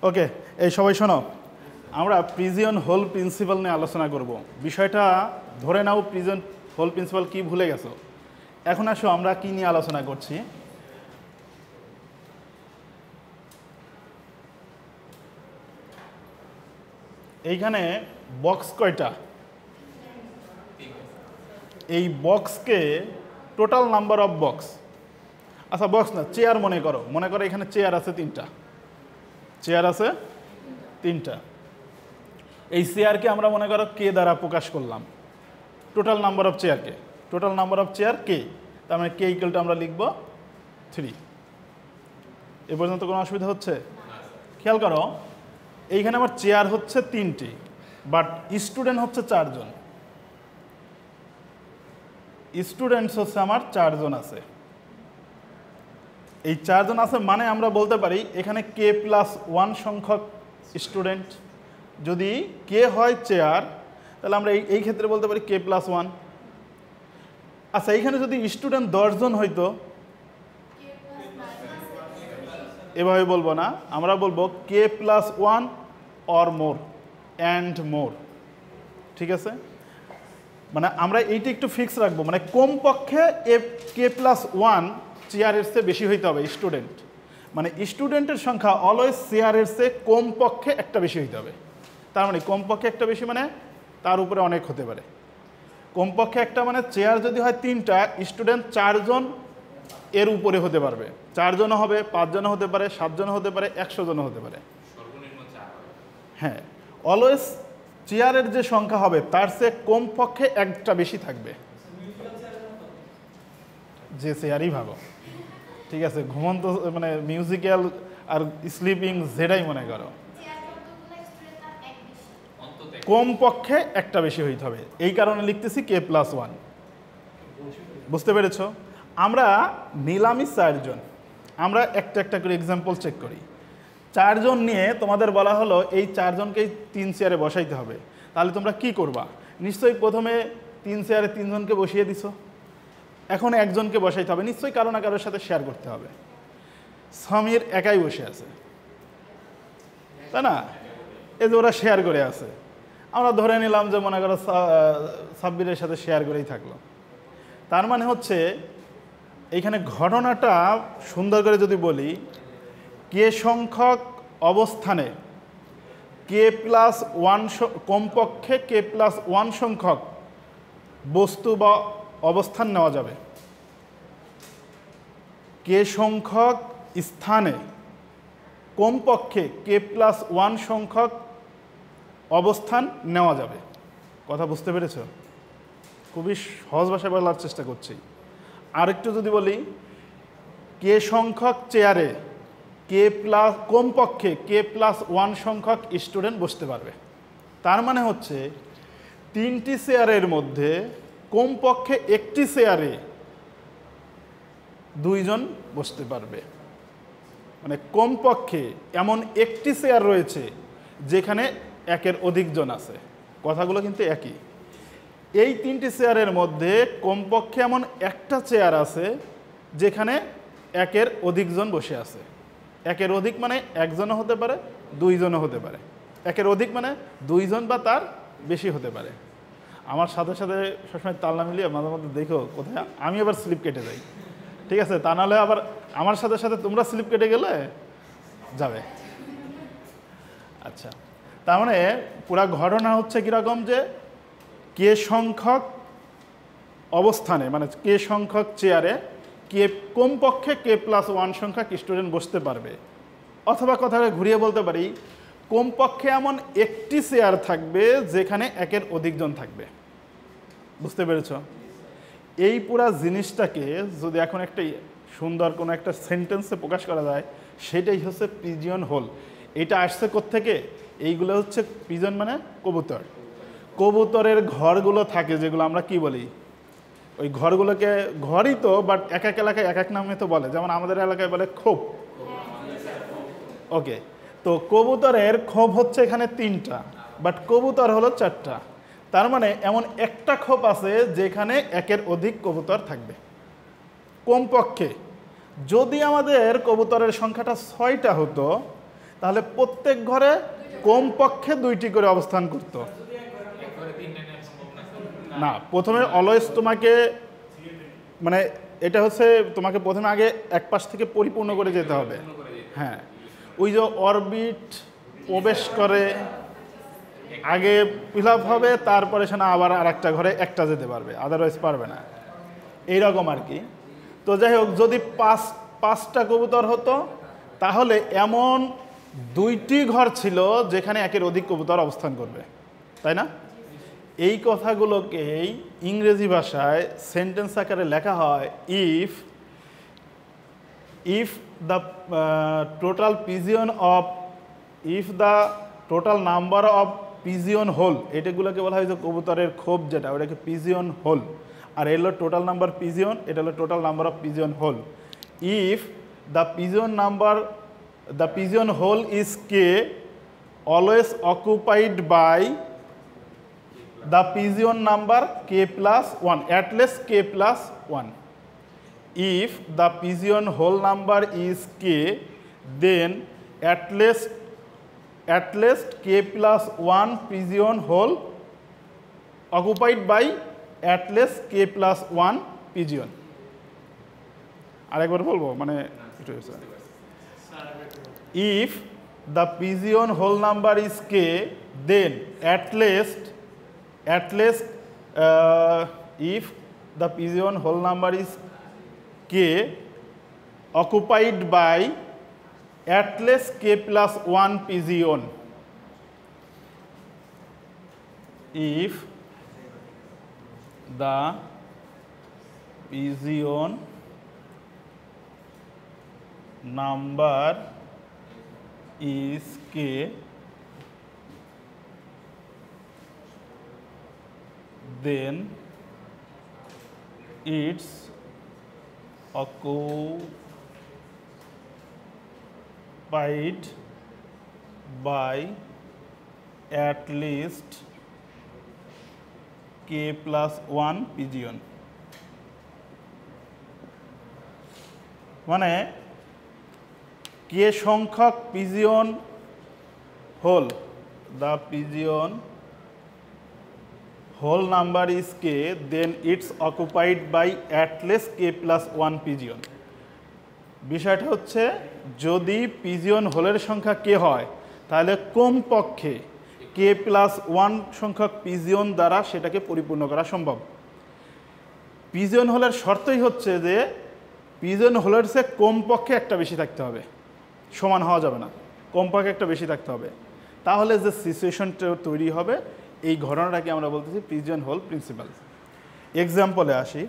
ওকে, এই সবাই শোনো, আমরা পিজিয়ন হোল প্রিন্সিপাল নিয়ে আলোচনা করব। বিষয়টা ধরে নাও পিজিয়ন হোল প্রিন্সিপাল কি ভুলে গেছো। এখন আসো আমরা কি নিয়ে আলোচনা করছি। এইখানে বক্স কয়টা? এই বক্সকে টোটাল নাম্বার অফ বক্স, আচ্ছা বক্স না, চেয়ার মনে করো এখানে চেয়ার আছে তিনটা। এই চেয়ারকে আমরা মনে করো কে দ্বারা প্রকাশ করলাম, টোটাল নাম্বার অফ চেয়ার কে, তার মানে কে ইকুয়াল টু আমরা লিখব 3। এ পর্যন্ত কোনো অসুবিধা হচ্ছে? খেয়াল করো, এইখানে আমার চেয়ার হচ্ছে 3টি, বাট স্টুডেন্ট হচ্ছে 4 জন। স্টুডেন্টস হচ্ছে আমার 4 জন আছে। এই 4 জন আছে মানে আমরা বলতে পারি এখানে k+1 সংখ্যক স্টুডেন্ট। যদি কে হয় চেয়ার তাহলে আমরা এই ক্ষেত্রে বলতে পারি k+1। আচ্ছা, এইখানে যদি স্টুডেন্ট 10 জন হইতো, এভাবে বলবো না, আমরা বলবো k+1 or more and more. ঠিক আছে, মানে আমরা এইটা একটু ফিক্স রাখবো, মানে কমপক্ষে k+1 চেয়ারের চেয়ে বেশি হইতে হবে স্টুডেন্ট, মানে স্টুডেন্টের সংখ্যা অলওয়েজ চেয়ারের চেয়ে কমপক্ষে একটা বেশি হইতে হবে। তার মানে কমপক্ষে একটা বেশি মানে তার উপরে অনেক হতে পারে। কমপক্ষে একটা মানে চেয়ার যদি হয় 3টা, স্টুডেন্ট 4 জন এর উপরে হতে পারবে। 4 জন হবে, 5 জন হতে পারে, 7 জন হতে পারে, 100 জন হতে পারে। হ্যাঁ, অলওয়েজ চেয়ারের যে সংখ্যা হবে তার চেয়ে কমপক্ষে একটা বেশি থাকবে। যে চেয়ারই ভালো, ঠিক আছে, ঘুমন্ত মানে মিউজিক্যাল আর স্লিপিং যেটাই মনে করো, কমপক্ষে একটা বেশি হইতে হবে। এই কারণে লিখতেছি k+1। বুঝতে পেরেছ? আমরা নিলামই 4 জন। আমরা একটা করে এক্সাম্পল চেক করি। 4 জন নিয়ে তোমাদের বলা হলো এই 4 জনকেই 3 চেয়ারে বসাইতে হবে। তাহলে তোমরা কি করবা? নিশ্চয়ই প্রথমে 3 চেয়ারে 3 জনকে বসিয়ে দিছো, এখন একজনকে বসাইতে হবে, নিশ্চয়ই কারো না কারোর সাথে শেয়ার করতে হবে। সমীর একাই বসে আছে, তাই না? এই যে ওরা শেয়ার করে আছে, আমরা ধরে নিলাম যে মনে করো সাব্বিরের সাথে শেয়ার করেই থাকলো। তার মানে হচ্ছে এইখানে ঘটনাটা সুন্দর করে যদি বলি, কে সংখ্যক অবস্থানে k+1 কমপক্ষে k+1 সংখ্যক বস্তু বা অবস্থান নেওয়া যাবে। কে সংখ্যক স্থানে কমপক্ষে k+1 সংখ্যক অবস্থান নেওয়া যাবে। কথা বুঝতে পেরেছ? খুবই সহজ ভাষায় বলার চেষ্টা করছি। আরেকটু যদি বলি, কে সংখ্যক চেয়ারে কমপক্ষে k+1 সংখ্যক স্টুডেন্ট বসতে পারবে। তার মানে হচ্ছে 3টি চেয়ারের মধ্যে কমপক্ষে একটি চেয়ারে 2 জন বসতে পারবে। মানে কমপক্ষে এমন একটি চেয়ার রয়েছে যেখানে একের অধিক জন আছে। কথাগুলো কিন্তু একই। এই 3টি চেয়ারের মধ্যে কমপক্ষে এমন একটা চেয়ার আছে যেখানে একের অধিক জন বসে আছে। একের অধিক মানে একজনও হতে পারে, 2 জনও হতে পারে। একের অধিক মানে 2 জন বা তার বেশি হতে পারে। আমার সাথে সাথে সবসময় তাল না মিলিয়ে মাঝে মধ্যে দেখো কোথায় আমি আবার স্লিপ কেটে যাই, ঠিক আছে? তা নাহলে আবার আমার সাথে সাথে তোমরা স্লিপ কেটে গেলে যাবে। আচ্ছা, তার মানে পুরা ঘটনা হচ্ছে কীরকম, যে কে সংখ্যক অবস্থানে মানে কে সংখ্যক চেয়ারে কমপক্ষে k+1 সংখ্যক স্টুডেন্ট বসতে পারবে। অথবা কথাটা ঘুরিয়ে বলতে পারি, কমপক্ষে এমন একটি চেয়ার থাকবে যেখানে একের অধিক জন থাকবে। বুঝতে পেরেছ? এই পুরা জিনিসটাকে যদি এখন একটা সুন্দর কোনো একটা সেন্টেন্সে প্রকাশ করা যায়, সেটাই হচ্ছে পিজিয়ন হোল। এটা আসছে কোত্থেকে? এইগুলো হচ্ছে পিজন মানে কবুতর। কবুতরের ঘরগুলো থাকে যেগুলো আমরা কি বলি, ওই ঘরগুলোকে ঘরই তো, বাট এক এক এলাকায় এক এক নামে তো বলে। যেমন আমাদের এলাকায় বলে খোপ। ওকে, তো কবুতরের খোপ হচ্ছে এখানে 3টা, বাট কবুতর হলো 4টা। তার মানে এমন একটা খোপ আছে যেখানে একের অধিক কবুতর থাকবে কমপক্ষে। যদি আমাদের কবুতরের সংখ্যাটা 6টা হতো তাহলে প্রত্যেক ঘরে কমপক্ষে 2টি করে অবস্থান করত না। প্রথমে অলওয়েজ তোমাকে মানে এটা হচ্ছে তোমাকে প্রথমে আগে এক পাশ থেকে পরিপূর্ণ করে যেতে হবে। হ্যাঁ, ওই যে অরবিট প্রবেশ করে আগে ফিল আপ হবে, তারপরে সে না আবার আর একটা ঘরে একটা যেতে পারবে, আদারওয়াইজ পারবে না, এইরকম আর কি। তো যাই হোক, যদি পাঁচটা কবুতর হতো তাহলে এমন 2টি ঘর ছিল যেখানে একের অধিক কবুতর অবস্থান করবে, তাই না? এই কথাগুলোকেই ইংরেজি ভাষায় সেন্টেন্স আকারে লেখা হয় if the total pigeon of if the total number of pigeon hole, এটাগুলোকে বলা হয় যে কবুতরের খোপ যেটা, ওটাকে পিজিয়ন হোল। আর এলো টোটাল নাম্বার পিজিয়ন, এটা হলো total number of pigeon hole. If the pigeon hole is k always occupied by the pigeon number k plus 1, at least k plus 1. If the pigeon whole number is k, then at least k plus 1 pigeon whole occupied by at least k plus 1 pigeon. আরেকবার বলবো, মানে if the pigeon whole number is k, then at least if the pigeon whole number is k occupied by at least k plus 1 pigeon. If the pigeon number is k, then it's occupied by at least k plus 1 pigeon. মানে k সংখ্যক pigeon hole, the pigeon whole number is k, then it's occupied by at least k plus 1 pigeon. বিষয়টা হচ্ছে যদি pigeon হোলের সংখ্যা কে হয় তাহলে কমপক্ষে k plus 1 সংখ্যক পিজিয়ন দ্বারা সেটাকে পরিপূর্ণ করা সম্ভব। পিজিয়ন হোলের শর্তই হচ্ছে যে পিজিয়ন হোলের চেয়ে কমপক্ষে একটা বেশি থাকতে হবে, সমান হওয়া যাবে না, কমপক্ষে একটা বেশি থাকতে হবে। তাহলে যে সিচুয়েশনটা তৈরি হবে এই ঘটনাটাকে আমরা বলতেছি পিজিয়ন হোল প্রিন্সিপাল। এক্সাম্পলে আসি।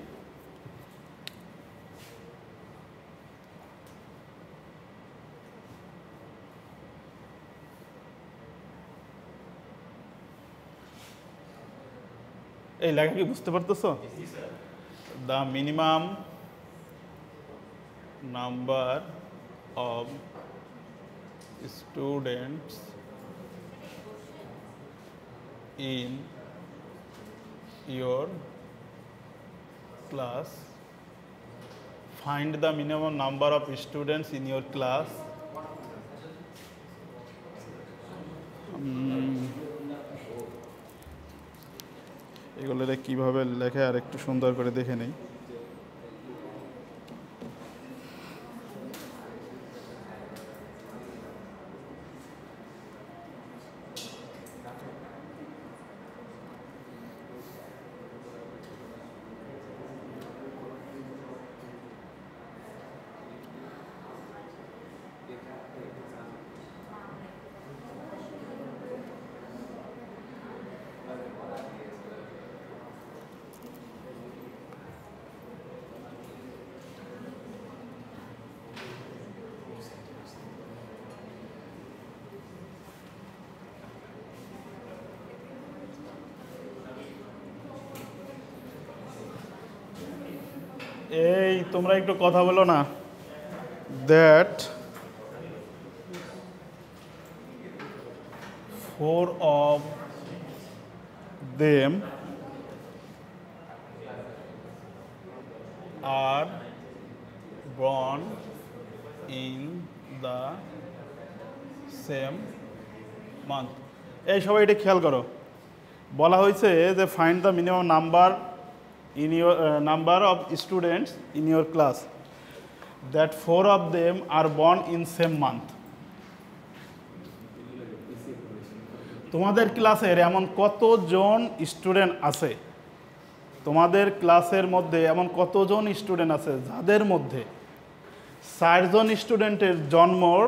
এই লেখা কি বুঝতে পারতেছো? The minimum number of students in your class, find the minimum number of students in your class. এগুলো কিভাবে লেখে আর একটু সুন্দর করে দেখে নেই। এই তোমরা একটু কথা বলো না। That 4 of them are born in the same month. এই সবাই এটা খেয়াল করো, বলা হয়েছে যে find the minimum number in your number of students in your class that 4 of them are born in same month। তোমাদের ক্লাসের এমন কতজন স্টুডেন্ট আছে, তোমাদের ক্লাসের মধ্যে এমন কতজন স্টুডেন্ট আছে যাদের মধ্যে 4 জন স্টুডেন্টের জন্মর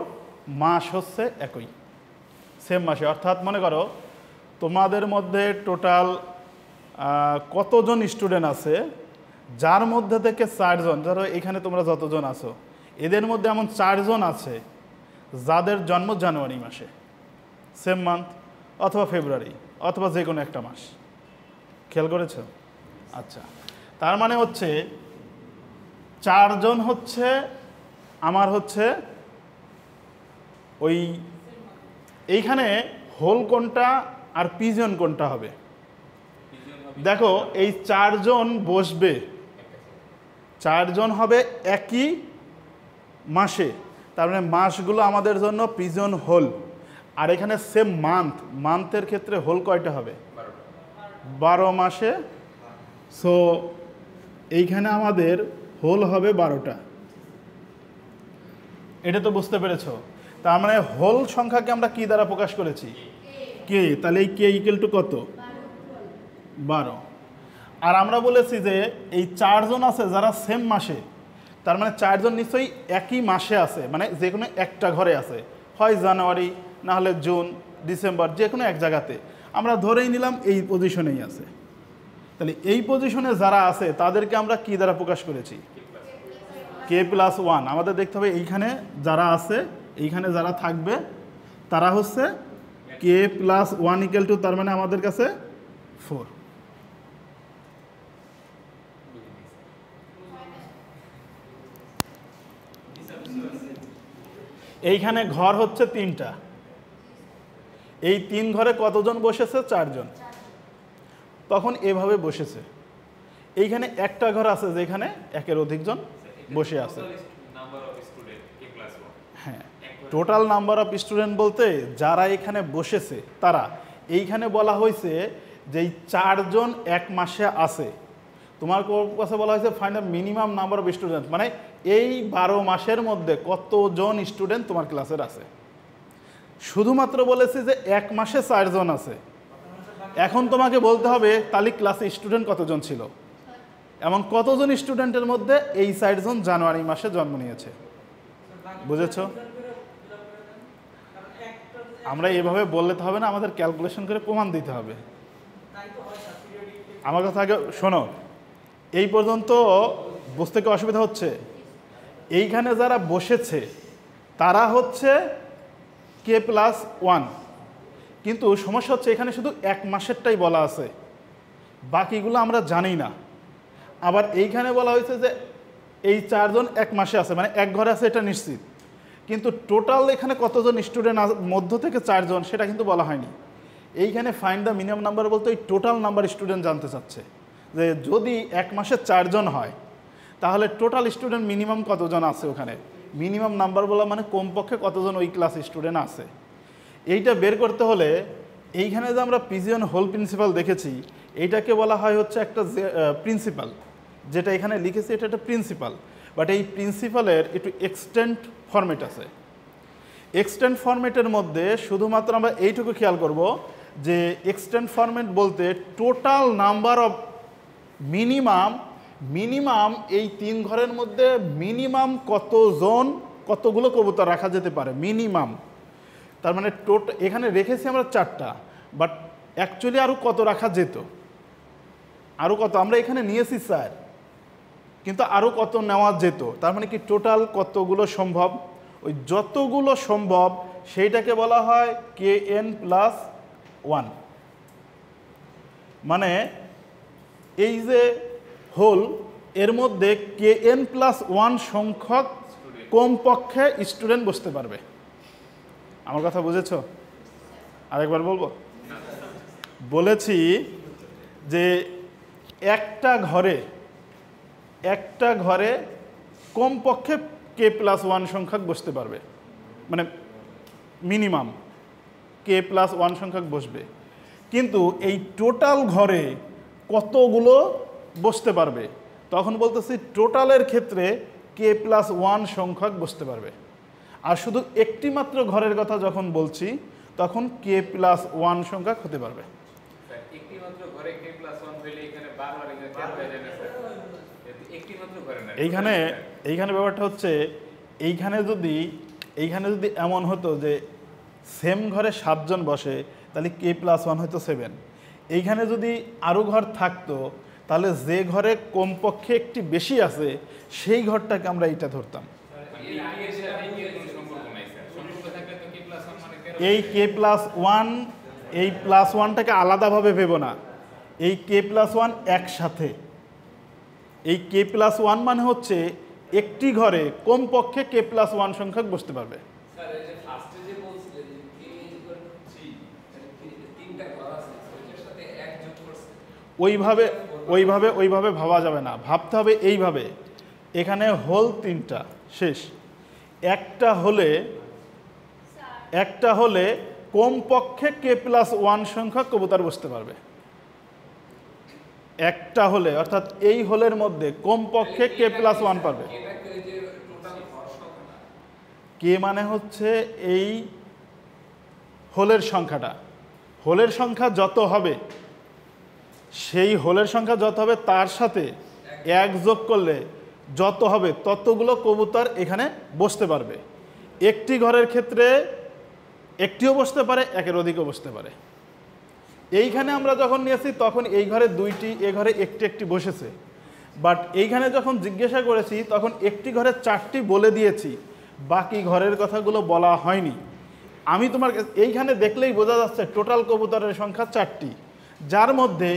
মাস হচ্ছে একই, সেম মাসে। অর্থাৎ মনে করো তোমাদের মধ্যে টোটাল কতজন স্টুডেন্ট আছে যার মধ্যে থেকে 4 জন, ধরো এখানে তোমরা যতজন আছো এদের মধ্যে এমন 4 জন আছে যাদের জন্ম জানুয়ারি মাসে, সেম মান্থ অথবা ফেব্রুয়ারি অথবা যে কোনো একটা মাস। খেয়াল করেছো? আচ্ছা, তার মানে হচ্ছে 4 জন হচ্ছে আমার হচ্ছে ওই এইখানে হোল কোনটা আর পিজন কোনটা হবে? দেখো এই 4 জন বসবে, 4 জন হবে একই মাসে, তার মানে মাসগুলো আমাদের জন্য পিজন হোল। আর এখানে সেম মান্থ, মান্থের ক্ষেত্রে হোল কয়টা হবে? 12 মাসে। সো এইখানে আমাদের হোল হবে 12টা। এটা তো বুঝতে পেরেছো? তার মানে হোল সংখ্যাকে আমরা কি দ্বারা প্রকাশ করেছি? কে। তাহলে এই কে ইকুয়াল টু কত? 12। আর আমরা বলেছি যে এই 4 জন আছে যারা সেম মাসে, তার মানে 4 জন নিশ্চয়ই একই মাসে আছে, মানে যে কোনো একটা ঘরে আছে, হয় জানুয়ারি না হলে জুন ডিসেম্বর, যে কোনো এক জায়গাতে। আমরা ধরেই নিলাম এই পজিশনেই আছে। তাহলে এই পজিশনে যারা আছে তাদেরকে আমরা কি দ্বারা প্রকাশ করেছি? k+1। আমাদের দেখতে হবে এইখানে যারা আছে, এইখানে যারা থাকবে তারা হচ্ছে k+1 ইকুয়াল টু, তার মানে আমাদের কাছে 4। এইখানে ঘর হচ্ছে 3টা, এই 3 ঘরে কতজন বসেছে? 4 জন। তখন এভাবে বসেছে। এইখানে একটা ঘর আছে যেখানে একের অধিক জন বসে আছে। হ্যাঁ, টোটাল নাম্বার অফ স্টুডেন্ট বলতে যারা এখানে বসেছে তারা, এইখানে বলা হয়েছে যে এই 4 জন এক মাসে আছে। তোমার কাছে বলা হয়েছে find the minimum number of student, মানে এই 12 মাসের মধ্যে কতজন স্টুডেন্ট তোমার ক্লাসের আছে। শুধুমাত্র বলেছে যে এক মাসে 4 জন আছে। এখন তোমাকে বলতে হবে তাহলে ক্লাসে স্টুডেন্ট কতজন ছিল, এমন কতজন স্টুডেন্টের মধ্যে এই 4 জন জানুয়ারি মাসে জন্ম নিয়েছে। বুঝেছো? আমরা এইভাবে বললে তো হবে না, আমাদের ক্যালকুলেশন করে প্রমাণ দিতে হবে। আমার কথা আগে শোনো, এই পর্যন্ত বুঝতে কি অসুবিধা হচ্ছে? এইখানে যারা বসেছে তারা হচ্ছে k+1, কিন্তু সমস্যা হচ্ছে এখানে শুধু এক মাসেরটাই বলা আছে, বাকিগুলো আমরা জানি না। আবার এইখানে বলা হয়েছে যে এই 4 জন এক মাসে আছে, মানে এক ঘরে আছে এটা নিশ্চিত, কিন্তু টোটাল এখানে কতজন স্টুডেন্ট মধ্য থেকে 4 জন সেটা কিন্তু বলা হয়নি। এইখানে ফাইন্ড দ্য মিনিমাম নাম্বার বলতে ওই টোটাল নাম্বার স্টুডেন্ট জানতে চাচ্ছে যে যদি এক মাসে 4 জন হয় তাহলে টোটাল স্টুডেন্ট মিনিমাম কতজন আছে ওখানে। মিনিমাম নাম্বার বলা মানে কমপক্ষে কতজন ওই ক্লাস স্টুডেন্ট আছে। এইটা বের করতে হলে এইখানে যে আমরা পিজিয়ন হোল প্রিন্সিপাল দেখেছি, এইটাকে বলা হয় হচ্ছে একটা প্রিন্সিপাল, যেটা এখানে লিখেছি এটা একটা প্রিন্সিপাল, বাট এই প্রিন্সিপালের একটু এক্সটেন্ট ফরম্যাট আছে। এক্সটেন্ট ফরম্যাটের মধ্যে শুধুমাত্র আমরা এইটুকু খেয়াল করব যে এক্সটেন্ট ফরম্যাট বলতে টোটাল নাম্বার অফ মিনিমাম এই 3 ঘরের মধ্যে মিনিমাম কতজন কতগুলো কবুতর রাখা যেতে পারে মিনিমাম। তার মানে এখানে রেখেছি আমরা 4টা, বাট অ্যাকচুয়ালি আরও কত রাখা যেত, আরও কত আমরা এখানে নিয়েছি 4, কিন্তু আরও কত নেওয়া যেত। তার মানে কি টোটাল কতগুলো সম্ভব, ওই যতগুলো সম্ভব সেইটাকে বলা হয় kn+1। মানে এই যে হোল এর মধ্যে kn+1 সংখ্যক কমপক্ষে স্টুডেন্ট বসতে পারবে। আমার কথা বুঝেছ? আরেকবার বলবো? বলেছি যে একটা কমপক্ষে k+1 সংখ্যক বসতে পারবে, মানে মিনিমাম কে প্লাস ওয়ান সংখ্যক বসবে, কিন্তু এই টোটাল ঘরে কতগুলো বসতে পারবে, তখন বলতেছি টোটালের ক্ষেত্রে কে প্লাস ওয়ান সংখ্যক বসতে পারবে। আর শুধু একটি মাত্র ঘরের কথা যখন বলছি তখন কে প্লাস ওয়ান সংখ্যক হতে পারবে। এইখানে ব্যাপারটা হচ্ছে এইখানে যদি এমন হতো যে সেম ঘরে 7 জন বসে তাহলে কে প্লাস ওয়ান হয়তো 7। এইখানে যদি আরও ঘর থাকতো তাহলে যে ঘরে কমপক্ষে একটি বেশি আছে সেই ঘরটাকে আমরা এইটা ধরতাম। এই কে প্লাস ওয়ান, এই প্লাস ওয়ানটাকে আলাদাভাবে ভেবো না, এই কে প্লাস ওয়ান একসাথে। এই কে প্লাস ওয়ান মানে হচ্ছে একটি ঘরে কমপক্ষে কে প্লাস ওয়ান সংখ্যক বসতে পারবে। ওইভাবে ভাবা যাবে না, ভাবতে হবে এইভাবে, এখানে হোল 3টা শেষ, একটা হলে কমপক্ষে কে প্লাস ওয়ান সংখ্যক কবুতর বসতে পারবে। একটা হলে অর্থাৎ এই হোলের মধ্যে কমপক্ষে কে প্লাস ওয়ান পারবে। কে মানে হচ্ছে এই হোলের সংখ্যাটা, হোলের সংখ্যা যত হবে, সেই হোলের সংখ্যা যত হবে তার সাথে 1 যোগ করলে যত হবে ততগুলো কবুতর এখানে বসতে পারবে। একটি ঘরের ক্ষেত্রে একটিও বসতে পারে, একের অধিকও বসতে পারে। এইখানে আমরা যখন নিয়েছি তখন এই ঘরে 2টি, এ ঘরে একটি বসেছে, বাট এইখানে যখন জিজ্ঞাসা করেছি তখন একটি ঘরে 4টি বলে দিয়েছি, বাকি ঘরের কথাগুলো বলা হয়নি। আমি তোমার এইখানে দেখলেই বোঝা যাচ্ছে টোটাল কবুতরের সংখ্যা 4টি, যার মধ্যে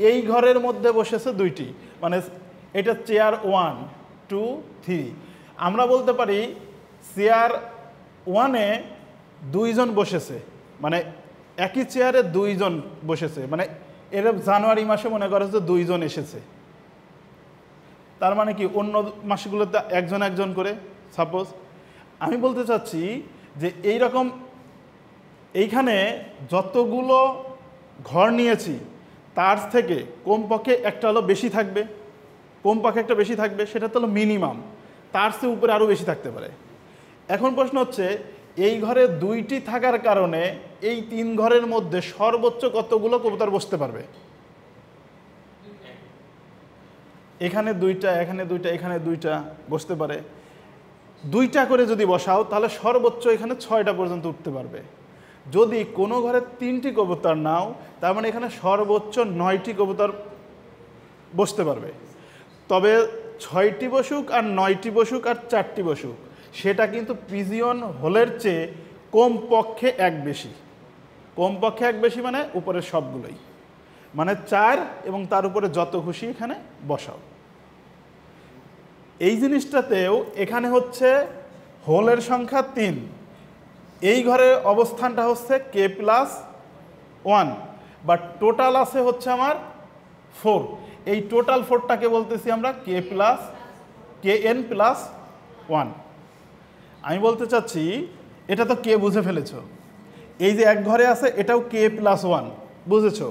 এই ঘরের মধ্যে বসেছে 2টি, মানে এটা চেয়ার 1, 2, 3। আমরা বলতে পারি চেয়ার 1-এ 2 জন বসেছে, মানে একই চেয়ারে 2 জন বসেছে, মানে এর জানুয়ারি মাসে মনে করে যে 2 জন এসেছে, তার মানে কি অন্য মাসগুলোতে একজন করে। সাপোজ আমি বলতে চাচ্ছি যে এইরকম এইখানে যতগুলো ঘর নিয়েছি তার থেকে কমপক্ষে একটা হলো বেশি থাকবে, কমপক্ষে একটা বেশি থাকবে, সেটা তো হলো মিনিমাম, তার চেয়ে উপরে আরও বেশি থাকতে পারে। এখন প্রশ্ন হচ্ছে এই ঘরে 2টি থাকার কারণে এই 3 ঘরের মধ্যে সর্বোচ্চ কতগুলো কবুতর বসতে পারবে? এখানে 2টা, এখানে 2টা, এখানে 2টা বসতে পারে। 2টা করে যদি বসাও তাহলে সর্বোচ্চ এখানে 6টা পর্যন্ত উঠতে পারবে। যদি কোনো ঘরে 3টি কবুতর নাও তার মানে এখানে সর্বোচ্চ 9টি কবুতর বসতে পারবে। তবে 6টি বসুক আর 9টি বসুক আর 4টি বসুক, সেটা কিন্তু পিজিয়ন হোলের চেয়ে কমপক্ষে 1 বেশি। কমপক্ষে 1 বেশি মানে উপরের সবগুলোই, মানে 4 এবং তার উপরে যত খুশি এখানে বসাও। এই জিনিসটাতেও এখানে হচ্ছে হোলের সংখ্যা 3, এই ঘরের অবস্থানটা হচ্ছে k plus one, but total আছে হচ্ছে আমার 4। এই টোটাল 4টাকে বলতেছি আমরা কে এন প্লাস 1। আমি বলতে চাচ্ছি এটা তো কে বুঝে ফেলেছো, এই যে এক ঘরে আছে এটাও কে প্লাস 1 বুঝেছো।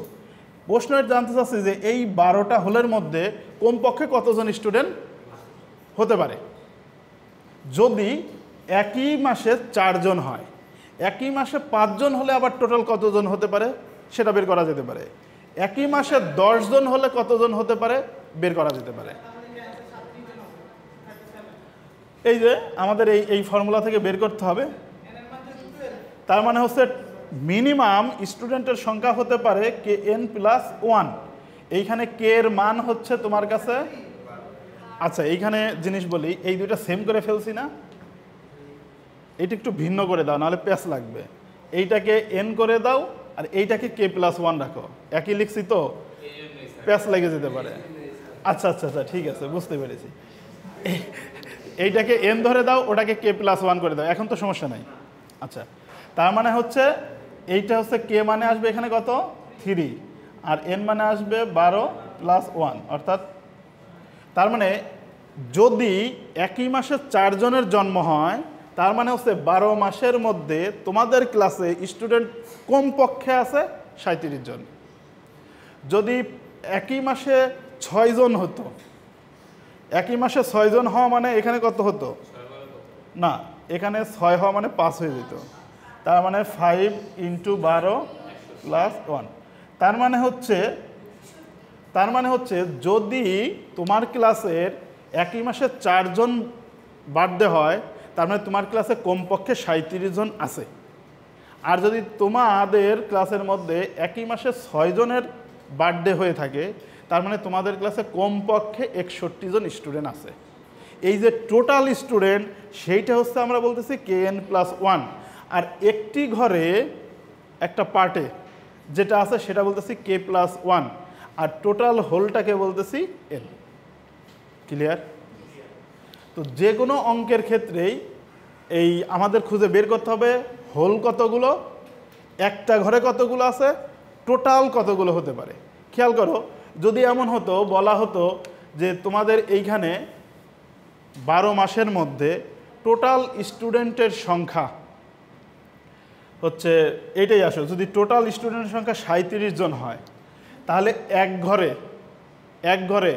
প্রশ্নের জানতে চাচ্ছি যে এই 12টা হোলের মধ্যে কমপক্ষে কতজন স্টুডেন্ট হতে পারে। যদি একই মাসে 4 জন হয়, একই মাসে 5 জন হলে আবার টোটাল কতজন হতে পারে সেটা বের করা যেতে পারে। একই মাসে 10 জন হলে কতজন হতে পারে বের করা যেতে পারে। এই যে আমাদের এই ফর্মুলা থেকে বের করতে হবে। তার মানে হচ্ছে মিনিমাম স্টুডেন্টের সংখ্যা হতে পারে কে এন প্লাস 1। এইখানে কে এর মান হচ্ছে তোমার কাছে, আচ্ছা এইখানে জিনিস বলি, এই দুইটা সেম করে ফেলছি না, এইটা একটু ভিন্ন করে দাও নাহলে প্যাচ লাগবে। এইটাকে এন করে দাও আর এইটাকে কে প্লাস 1 রাখো, একই লিখছি তো প্যাচ লেগে যেতে পারে। আচ্ছা আচ্ছা আচ্ছা ঠিক আছে, বুঝতে পেরেছি। এইটাকে এন ধরে দাও, ওটাকে কে প্লাস 1 করে দাও, এখন তো সমস্যা নাই। আচ্ছা তার মানে হচ্ছে এইটা হচ্ছে কে মানে আসবে এখানে কত 3 আর এন মানে আসবে 12 প্লাস 1, অর্থাৎ তার মানে যদি একই মাসে 4 জনের জন্ম হয় তার মানে হচ্ছে 12 মাসের মধ্যে তোমাদের ক্লাসে স্টুডেন্ট কমপক্ষে আছে 37 জন। যদি একই মাসে 6 জন হতো, একই মাসে 6 জন হওয়া মানে এখানে কত হতো? না, এখানে 6 হওয়া মানে 5 হয়ে যেত। তার মানে 5 × 12 + 1। তার মানে হচ্ছে যদি তোমার ক্লাসের একই মাসে 4 জন বার্থডে হয়, তার মানে তোমার ক্লাসে কমপক্ষে 37 জন আছে। আর যদি তোমাদের ক্লাসের মধ্যে একই মাসে 6 জনের বার্থডে হয়ে থাকে, তার মানে তোমাদের ক্লাসে কমপক্ষে 61 জন স্টুডেন্ট আছে। এই যে টোটাল স্টুডেন্ট, সেইটা হচ্ছে আমরা বলতেছি kn+1। আর একটি ঘরে একটা পার্টে যেটা আছে সেটা বলতেছি k+1, আর টোটাল হোলটাকে বলতেছি n। ক্লিয়ার? তো যে কোনো অঙ্কের ক্ষেত্রেই এই আমাদের খুঁজে বের করতে হবে হোল কতগুলো, একটা ঘরে কতগুলো আছে, টোটাল কতগুলো হতে পারে। খেয়াল করো, যদি এমন হতো, বলা হতো যে তোমাদের এইখানে 12 মাসের মধ্যে টোটাল স্টুডেন্টের সংখ্যা হচ্ছে এইটাই আসো, যদি টোটাল স্টুডেন্টের সংখ্যা 37 জন হয়, তাহলে এক ঘরে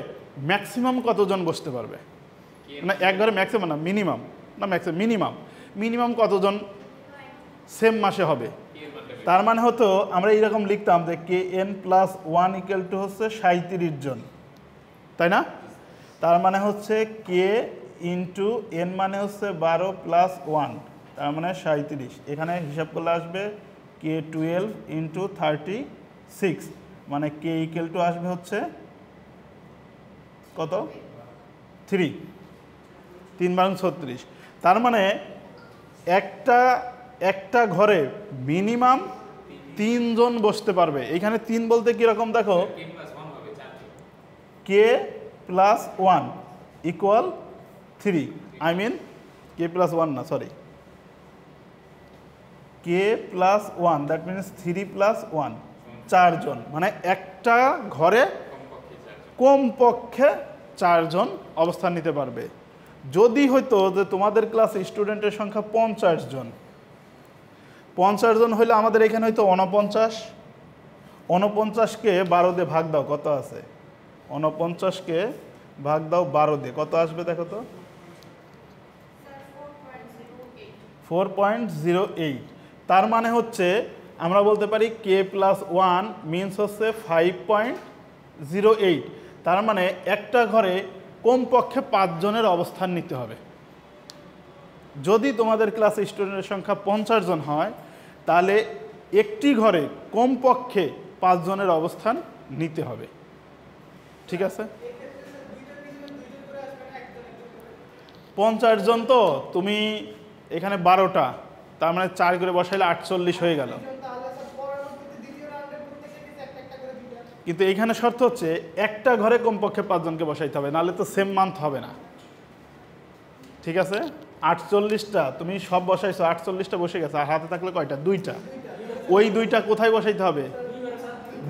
ম্যাক্সিমাম কতজন বসতে পারবে? না, এক ঘরে ম্যাক্সিমাম না, মিনিমাম কতজন সেম মাসে হবে? তার মানে হতো আমরা এইরকম লিখতাম যে kn+1 = হচ্ছে 37 জন, তাই না? তার মানে হচ্ছে k × n মানে হচ্ছে 12 + 1, তার মানে 37। এখানে হিসাব করলে আসবে k12 × 36, মানে k = আসবে হচ্ছে কত? 3 × 36। তার মানে একটা ঘরে মিনিমাম 3 জন বসতে পারবে। এখানে 3 বলতে কীরকম দেখো, k+1 = 3, আই মিন k+1 না, সরি, k+1, দ্যাট মিনস 3+1, 4 জন। মানে একটা ঘরে কমপক্ষে 4 জন অবস্থান নিতে পারবে। যদি হয়তো যে তোমাদের ক্লাস স্টুডেন্টের সংখ্যা 50 জন, 50 জন হইলে আমাদের এখানে হয়তো 49কে 12 দিয়ে ভাগ দাও, কত আছে? 49কে ভাগ দাও 12 দিয়ে, কত আসবে দেখো তো? 4.08। তার মানে হচ্ছে আমরা বলতে পারি k+1 মিনস হচ্ছে 5.08। তার মানে একটা ঘরে কমপক্ষে 5 জনের অবস্থান নিতে হবে। যদি তোমাদের ক্লাস স্টুডেন্টের সংখ্যা 50 জন হয়, তাহলে একটি ঘরে কমপক্ষে 5 জনের অবস্থান নিতে হবে। ঠিক আছে? 50 জন তো তুমি এখানে 12টা, তার মানে 4 করে বসাইলে 48 হয়ে গেল। কিন্তু এইখানে শর্ত হচ্ছে একটা ঘরে কমপক্ষে 5 জনকে বসাইতে হবে, নাহলে তো সেম মান্থ হবে না। ঠিক আছে? 48টা তুমি সব বসাইছো, 48টা বসে গেছে, আর হাতে থাকলে কয়টা? 2টা। ওই 2টা কোথায় বসাইতে হবে?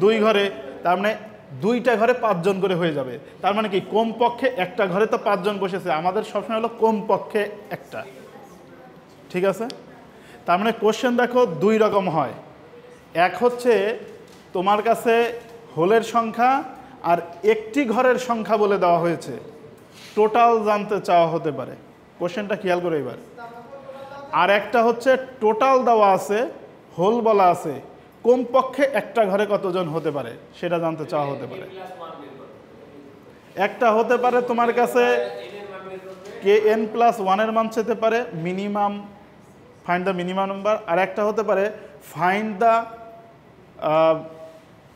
2 ঘরে। তার মানে 2টা ঘরে 5 জন করে হয়ে যাবে। তার মানে কি কমপক্ষে একটা ঘরে তো 5 জন বসেছে, আমাদের সবসময় হলো কমপক্ষে একটা। ঠিক আছে? তার মানে কোশ্চেন দেখো 2 রকম হয়। এক হচ্ছে তোমার কাছে হোলের সংখ্যা আর একটি ঘরের সংখ্যা বলে দেওয়া হয়েছে, টোটাল জানতে চাওয়া হতে পারে। কোশ্চেনটা খেয়াল করো এবার। আর একটা হচ্ছে টোটাল দেওয়া আছে, হোল বলা আছে, কমপক্ষে একটা ঘরে কতজন হতে পারে সেটা জানতে চাওয়া হতে পারে। একটা হতে পারে তোমার কাছে kn+1 এর মান চেতে পারে, minimum, find the minimum number. আর একটা হতে পারে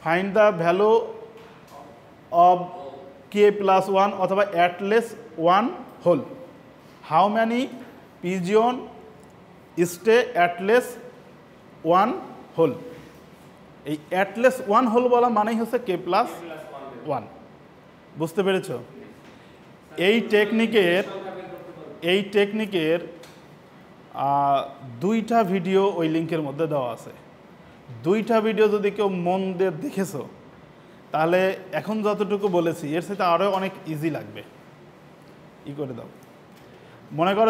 find the value of k+1 অথবা at least 1 hole. How many pigeon stay at least 1 hole. এই অ্যাটলিস্ট 1 হোল বলা মানেই হচ্ছে k+1। বুঝতে পেরেছ? এই টেকনিকের 2টা ভিডিও ওই লিঙ্কের মধ্যে দেওয়া আছে। 2টা ভিডিও যদি কেউ মন দিয়ে দেখেছো, তাহলে এখন যতটুকু বলেছি এর সাথে আরও অনেক ইজি লাগবে। করে দাও, মনে করো